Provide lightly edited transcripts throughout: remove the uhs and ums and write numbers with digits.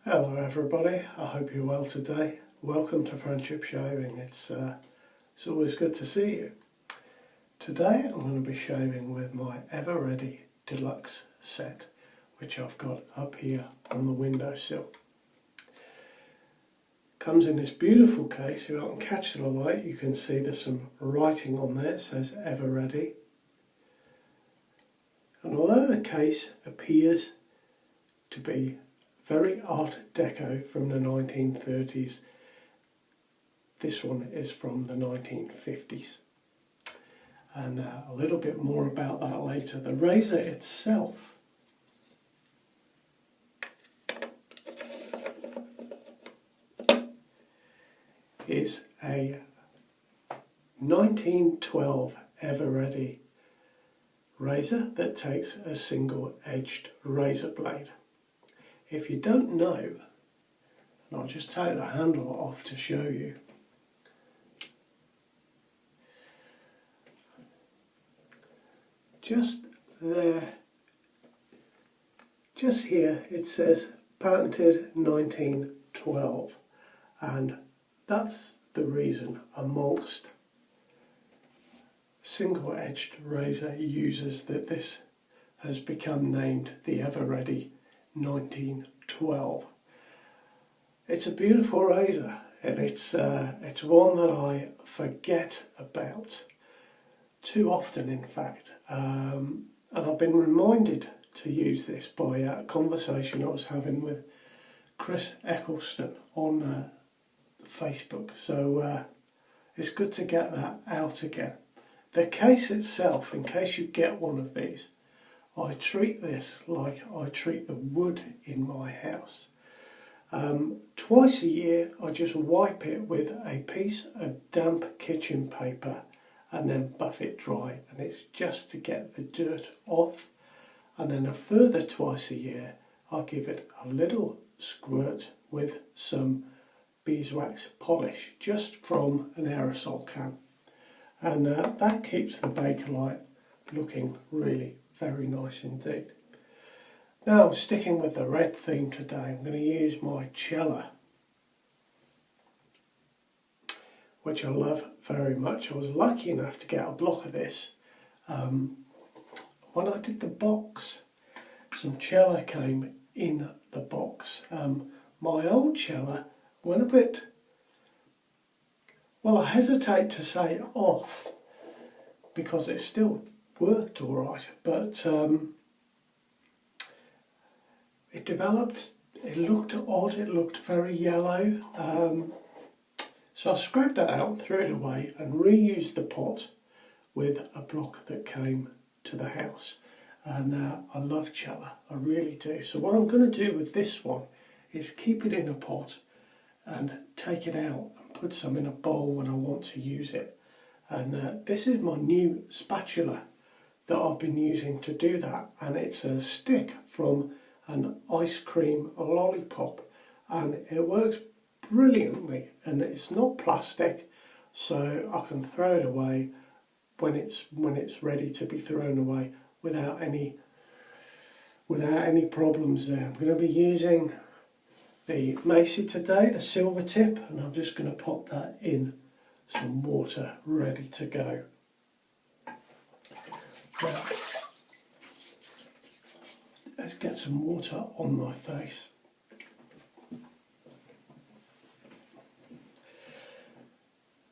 Hello everybody, I hope you're well today. Welcome to Friendship Shaving. It's always good to see you. Today I'm going to be shaving with my Ever Ready Deluxe set, which I've got up here on the windowsill. Comes in this beautiful case. If I can catch the light, you can see there's some writing on there. It says Ever Ready. And although the case appears to be very Art Deco from the 1930s, this one is from the 1950s. And a little bit more about that later. The razor itself is a 1912 Ever Ready razor that takes a single-edged razor blade. If you don't know, and I'll just take the handle off to show you. Just there, just here, it says patented 1912, and that's the reason amongst single-edged razor users that this has become named the Ever Ready 1912. It's a beautiful razor, and it's one that I forget about too often, in fact, and I've been reminded to use this by a conversation I was having with Chris Eccleston on Facebook, so it's good to get that out again. The case itself, in case you get one of these, I treat this like I treat the wood in my house. Twice a year I just wipe it with a piece of damp kitchen paper and then buff it dry, and it's just to get the dirt off. And then a further twice a year I give it a little squirt with some beeswax polish just from an aerosol can, and that keeps the Bakelite looking really very nice indeed. Now, sticking with the red theme today, I'm going to use my Cella, which I love very much. I was lucky enough to get a block of this when I did the box. Some Cella came in the box. My old Cella went a bit, well, I hesitate to say off, because it still worked all right, but it developed, it looked odd, it looked very yellow, so I scrapped it out, threw it away, and reused the pot with a block that came to the house. And I love Cella, I really do. So what I'm going to do with this one is keep it in a pot and take it out and put some in a bowl when I want to use it. And this is my new spatula that I've been using to do that, and it's a stick from an ice cream lollipop, and it works brilliantly, and it's not plastic, so I can throw it away when it's ready to be thrown away without any problems there. I'm going to be using the Macy today, the silver tip, and I'm just going to pop that in some water ready to go. Now, let's get some water on my face.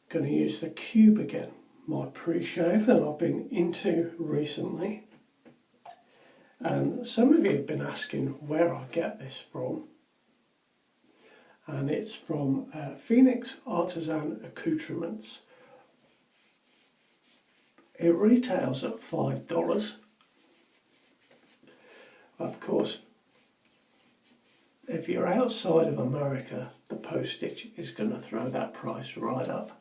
Going to use the Cube again, my pre-shave that I've been into recently. And some of you have been asking where I get this from. And it's from Phoenix Artisan Accoutrements. It retails at $5. Of course, if you're outside of America, the postage is going to throw that price right up.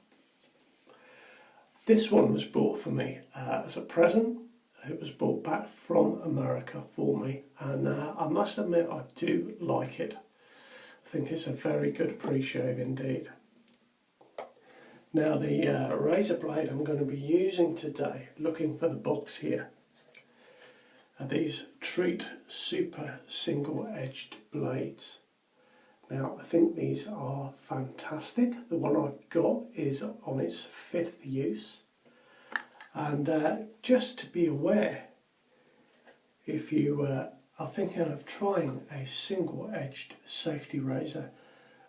This one was bought for me as a present. It was brought back from America for me, and I must admit I do like it. I think it's a very good pre-shave indeed. Now, the razor blade I'm going to be using today, looking for the box here, are these Treat Super single-edged blades. Now I think these are fantastic. The one I've got is on its 5th use, and just to be aware, if you are thinking of trying a single-edged safety razor,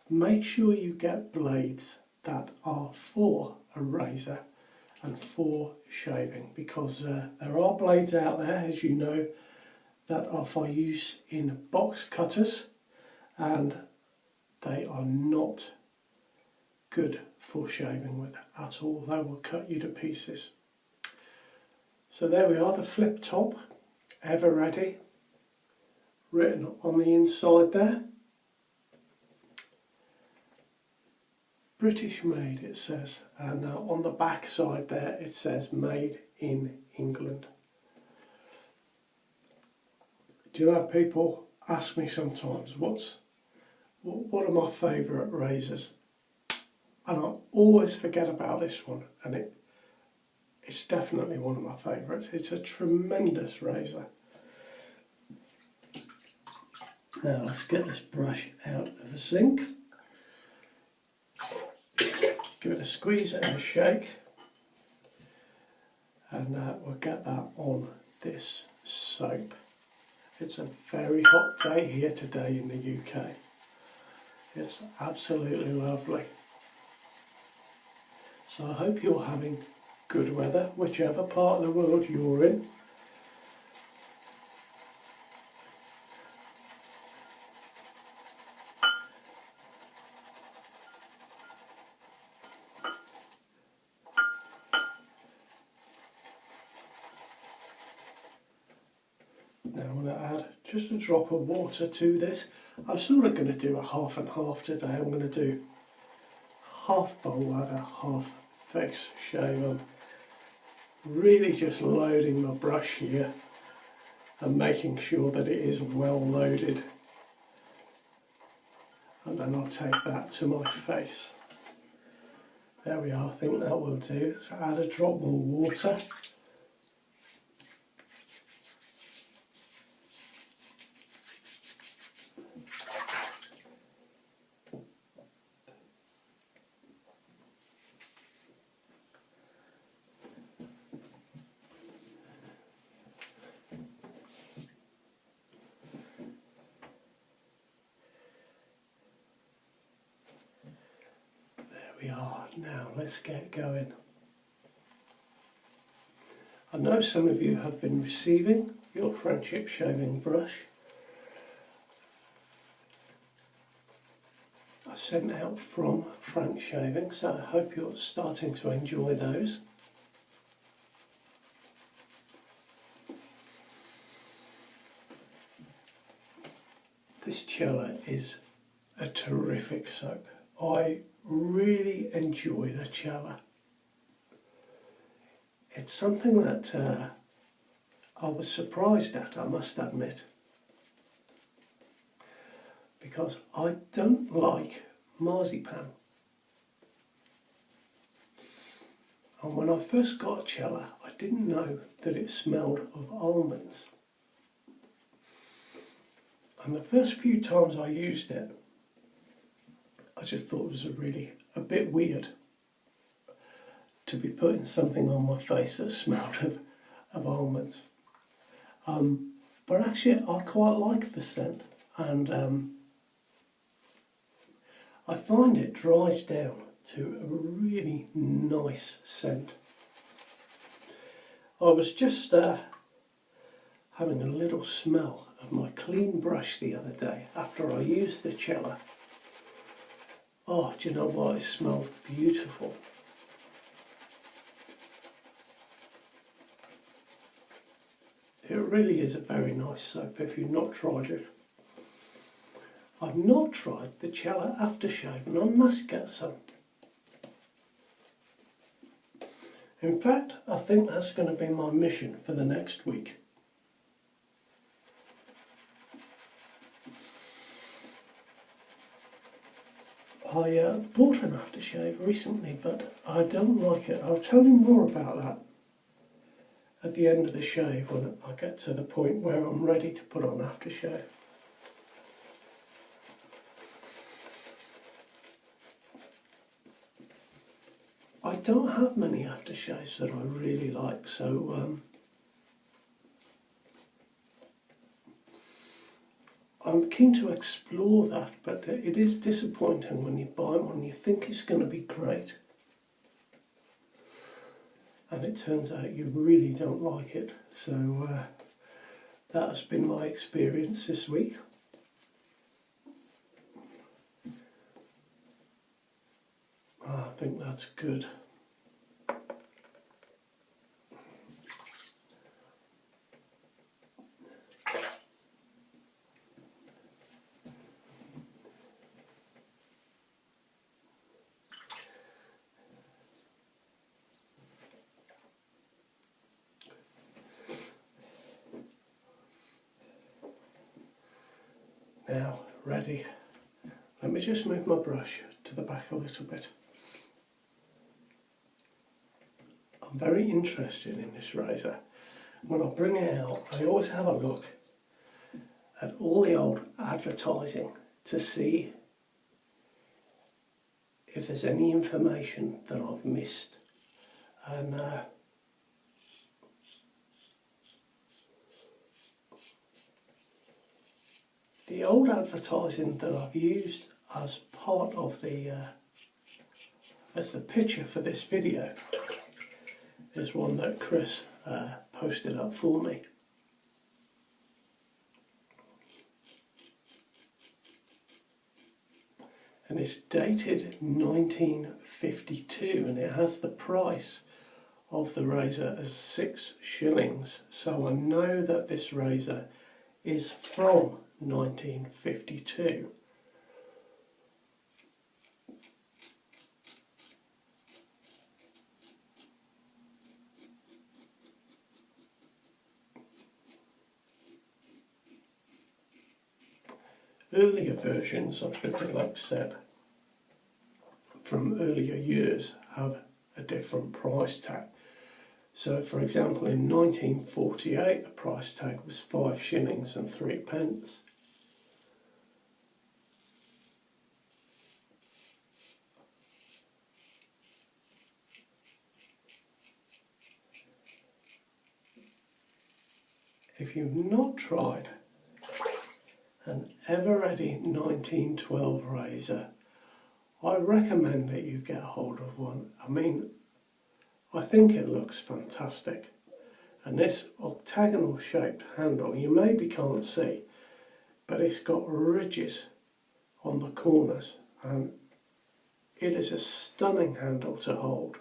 make sure you get blades that are for a razor and for shaving, because there are blades out there, as you know, that are for use in box cutters, and they are not good for shaving with at all. They will cut you to pieces. So there we are, the flip top, ever ready, written on the inside there. British made, it says, and on the back side there it says made in England. Do you know, people ask me sometimes what are my favourite razors, and I always forget about this one, and it's definitely one of my favourites. It's a tremendous razor. Now let's get this brush out of the sink. Give it a squeeze and a shake, and we'll get that on this soap. It's a very hot day here today in the UK. It's absolutely lovely. So I hope you're having good weather, whichever part of the world you're in. Now I'm going to add just a drop of water to this. I'm sort of going to do a half and half today. I'm going to do half bowl lather, half face shave. I'm really just loading my brush here and making sure that it is well loaded. And then I'll take that to my face. There we are, I think that will do. So add a drop more water. We are. Now let's get going. I know some of you have been receiving your friendship shaving brush. I sent out from Frank Shaving, so I hope you're starting to enjoy those. This Cella is a terrific soap. I really enjoy the Cella. It's something that I was surprised at, I must admit, because I don't like marzipan. And when I first got Cella, I didn't know that it smelled of almonds. And the first few times I used it, I just thought it was a bit weird to be putting something on my face that smelled of almonds. But actually I quite like the scent, and I find it dries down to a really nice scent. I was just having a little smell of my clean brush the other day after I used the Cella. Oh, do you know what? It smelled beautiful. It really is a very nice soap if you've not tried it. I've not tried the Cella aftershave, and I must get some. In fact, I think that's going to be my mission for the next week. I bought an aftershave recently, but I don't like it. I'll tell you more about that at the end of the shave when I get to the point where I'm ready to put on aftershave. I don't have many aftershaves that I really like, so I'm keen to explore that, but it is disappointing when you buy one, you think it's going to be great, and it turns out you really don't like it. So that has been my experience this week. I think that's good. Now, ready. Let me just move my brush to the back a little bit. I'm very interested in this razor. When I bring it out, I always have a look at all the old advertising to see if there's any information that I've missed. And the old advertising that I've used as part of as the picture for this video is one that Chris posted up for me. And it's dated 1952, and it has the price of the razor as 6 shillings. So I know that this razor is from 1952. Earlier versions of the deluxe set from earlier years have a different price tag. So for example, in 1948 the price tag was 5 shillings and 3 pence. If you've not tried an Ever-Ready 1912 razor, I recommend that you get hold of one. I mean, I think it looks fantastic. And this octagonal shaped handle, you maybe can't see, but it's got ridges on the corners, and it is a stunning handle to hold.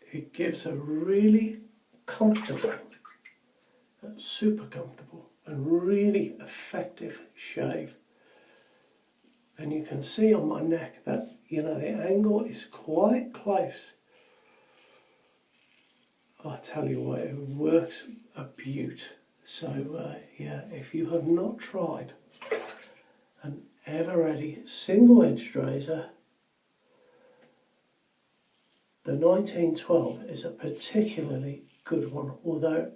It gives a really comfortable, super comfortable and really effective shave. And you can see on my neck that, you know, the angle is quite close. I tell you what, it works a beaut. So yeah, if you have not tried an Ever-Ready single-edged razor, the 1912 is a particularly good one, although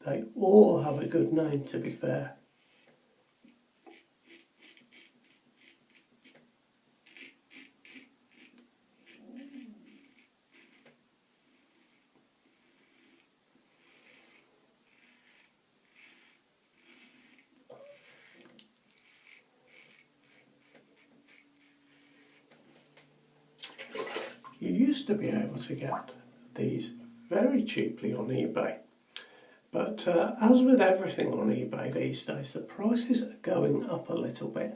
they all have a good name, to be fair. You used to be able to get these very cheaply on eBay, but as with everything on eBay these days, the prices are going up a little bit.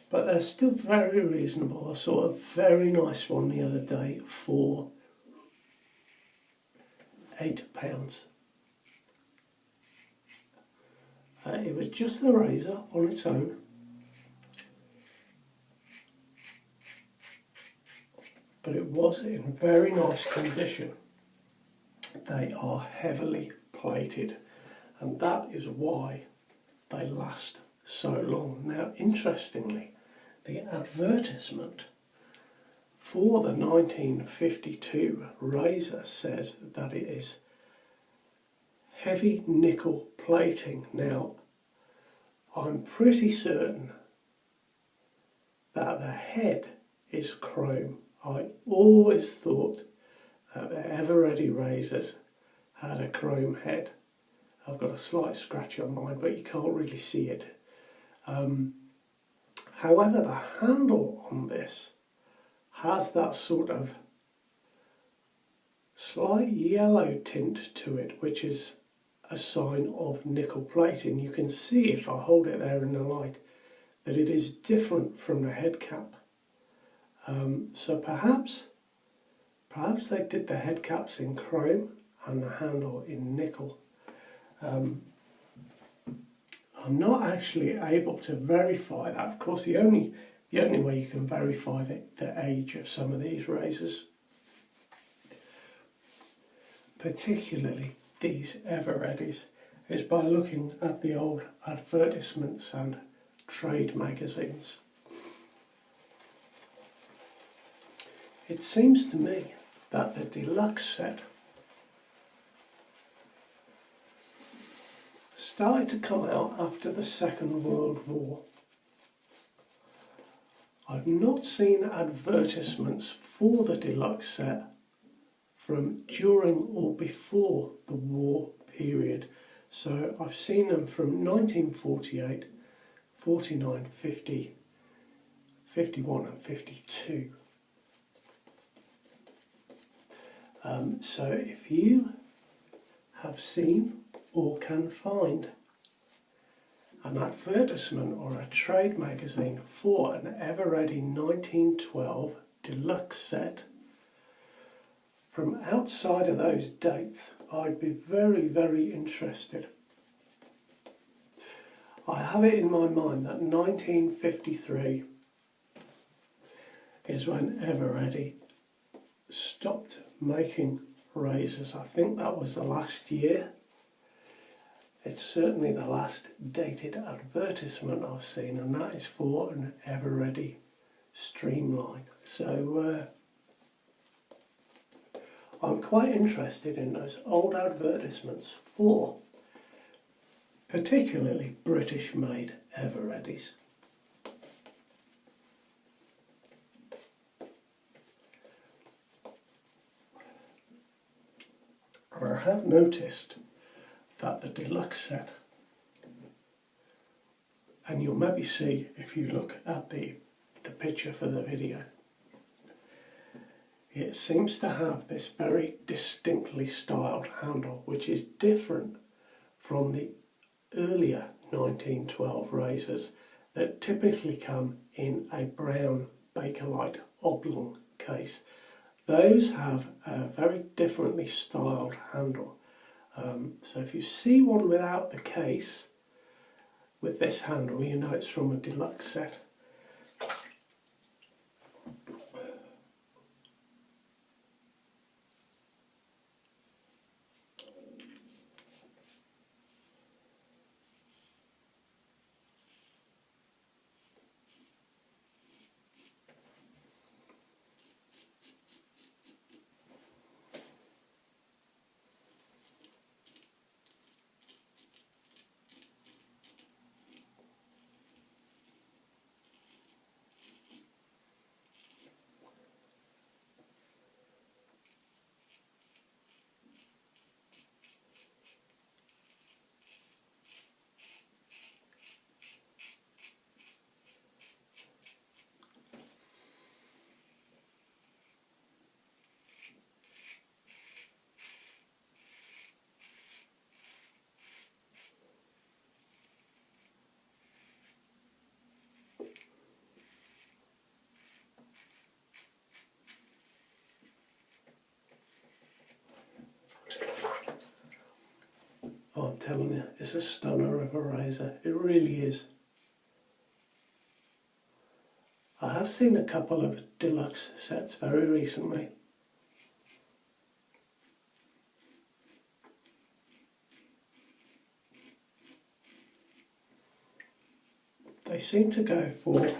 But they're still very reasonable. I saw a very nice one the other day for £8. It was just the razor on its own, but it was in very nice condition. They are heavily plated, and that is why they last so long. Now, interestingly, the advertisement for the 1952 razor says that it is heavy nickel plating. Now, I'm pretty certain that the head is chrome. I always thought that the ever-ready razors had a chrome head. I've got a slight scratch on mine, but you can't really see it. However, the handle on this has that sort of slight yellow tint to it, which is a sign of nickel plating. You can see, if I hold it there in the light, that it is different from the head cap. So perhaps they did the head caps in chrome and the handle in nickel. I'm not actually able to verify that. Of course, the only way you can verify the age of some of these razors, particularly these ever-readies, is by looking at the old advertisements and trade magazines. It seems to me that the deluxe set started to come out after the Second World War. I've not seen advertisements for the deluxe set from during or before the war period. So I've seen them from 1948, 49, 50, 51 and 52. So if you have seen or can find an advertisement or a trade magazine for an ever-ready 1912 deluxe set from outside of those dates, I'd be very, very interested. I have it in my mind that 1953 is when ever-ready stopped making razors. I think that was the last year. It's certainly the last dated advertisement I've seen, and that is for an ever-ready streamline. So I'm quite interested in those old advertisements for particularly British-made ever-readies. I have noticed that the deluxe set, and you'll maybe see if you look at the picture for the video, it seems to have this very distinctly styled handle, which is different from the earlier 1912 razors that typically come in a brown Bakelite oblong case. Those have a very differently styled handle. So if you see one without the case with this handle, you know it's from a deluxe set. Oh, I'm telling you, it's a stunner of a razor. It really is. I have seen a couple of deluxe sets very recently. They seem to go for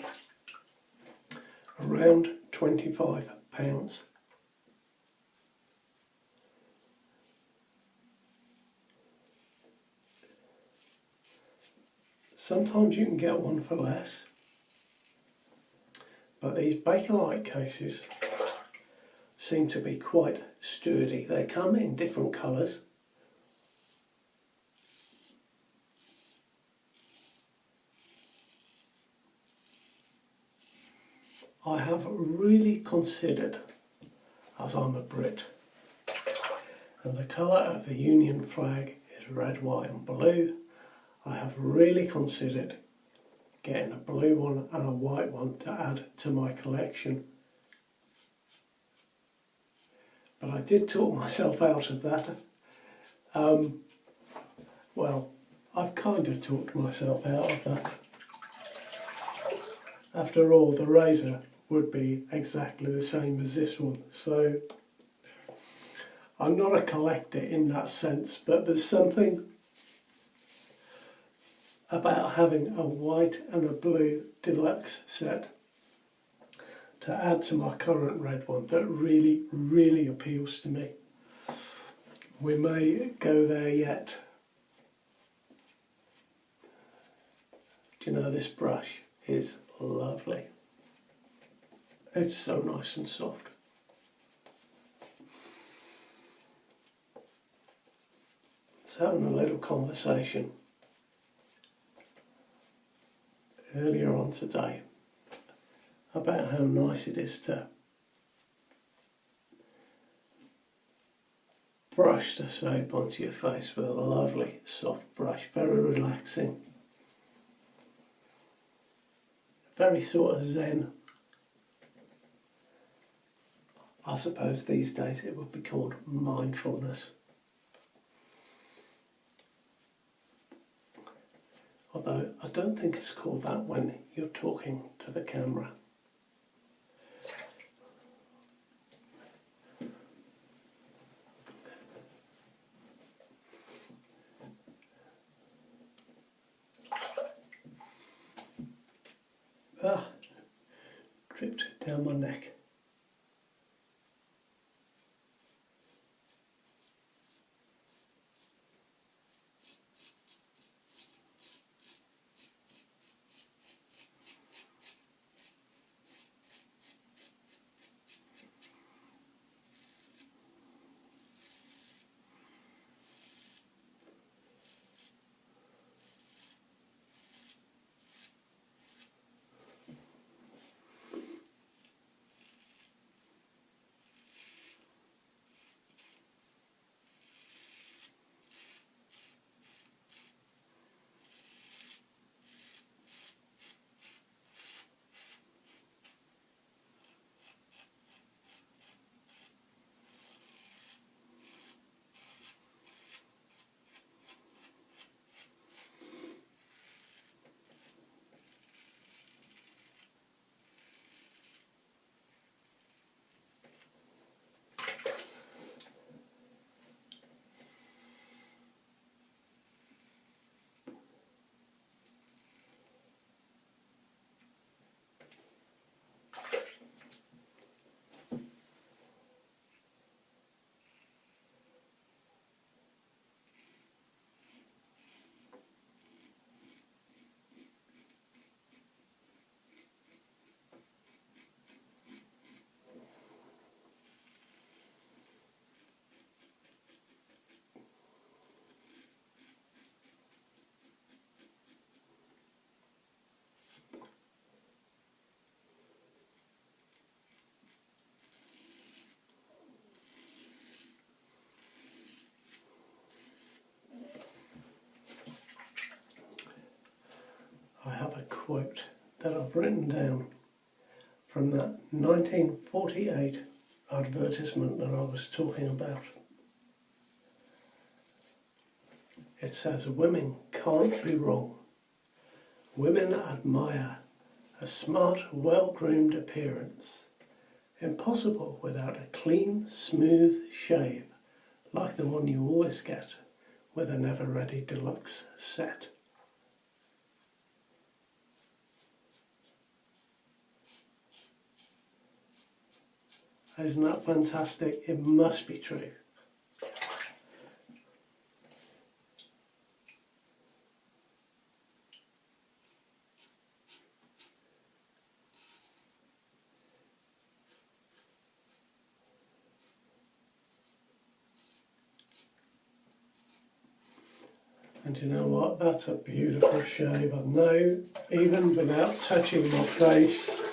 around £25. Sometimes you can get one for less, but these Bakelite cases seem to be quite sturdy. They come in different colours. I have really considered, as I'm a Brit, and the colour of the Union flag is red, white and blue, I have really considered getting a blue one and a white one to add to my collection. But I did talk myself out of that. Well, I've kind of talked myself out of that. After all, the razor would be exactly the same as this one, so I'm not a collector in that sense, but there's something about having a white and a blue deluxe set to add to my current red one that really appeals to me. We may go there yet. Do you know, this brush is lovely. It's so nice and soft. So having a little conversation earlier on today about how nice it is to brush the soap onto your face with a lovely soft brush, very relaxing, very sort of zen. I suppose these days it would be called mindfulness. Although I don't think it's called that when you're talking to the camera. Dripped down my neck. I have a quote that I've written down from that 1948 advertisement that I was talking about. It says, "Women can't be wrong. Women admire a smart, well-groomed appearance. Impossible without a clean, smooth shave like the one you always get with an Ever Ready Deluxe set." Isn't that fantastic? It must be true. And you know what? That's a beautiful shave. I know, even without touching my face,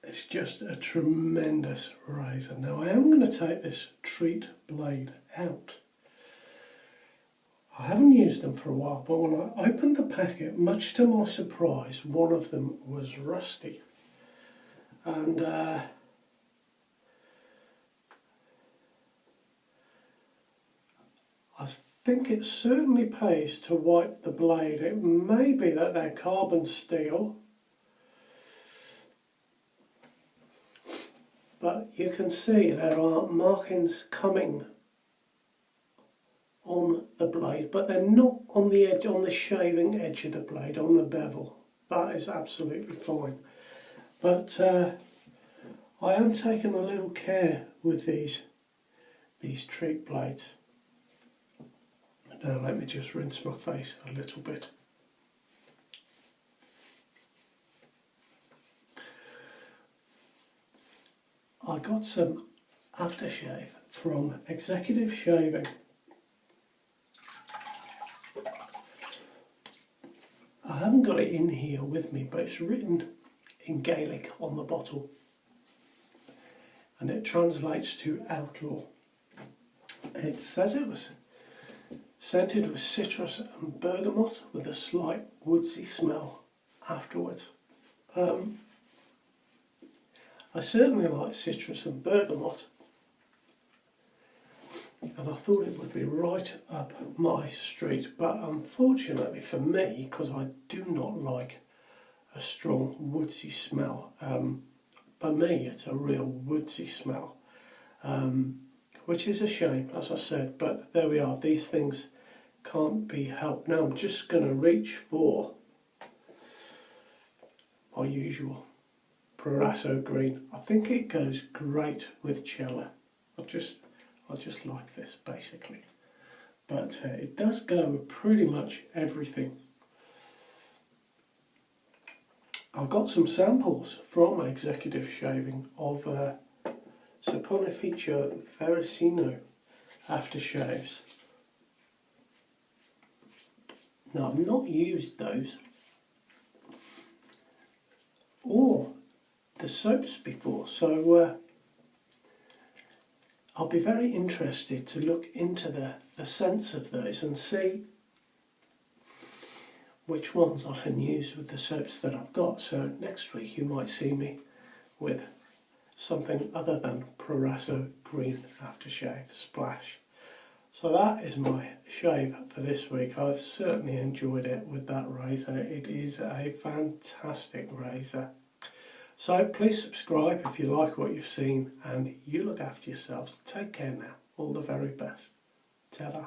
it's just a tremendous razor. Now I am going to take this treat blade out. I haven't used them for a while, but when I opened the packet, much to my surprise, one of them was rusty. And I think it certainly pays to wipe the blade. It may be that they're carbon steel, but you can see there are markings coming on the blade, but they're not on the edge, on the shaving edge of the blade, on the bevel. That is absolutely fine. But I am taking a little care with these treat blades. Now let me just rinse my face a little bit. I got some aftershave from Executive Shaving. I haven't got it in here with me, but it's written in Gaelic on the bottle, and it translates to outlaw. It says it was scented with citrus and bergamot with a slight woodsy smell afterwards. I certainly like citrus and bergamot, and I thought it would be right up my street, but unfortunately for me, because I do not like a strong woodsy smell, for me it's a real woodsy smell, which is a shame, as I said, but there we are. These things can't be helped. Now I'm just going to reach for my usual Proraso green. I think it goes great with Cella. I just like this basically, but it does go with pretty much everything. I've got some samples from Executive Shaving of Saponificio Veracino aftershaves. Now I've not used those or the soaps before, so I'll be very interested to look into the scents of those and see which ones I can use with the soaps that I've got. So next week you might see me with something other than Proraso Green Aftershave Splash. So that is my shave for this week. I've certainly enjoyed it with that razor. It is a fantastic razor. So please subscribe if you like what you've seen, and you look after yourselves. Take care now. All the very best. Ta-da.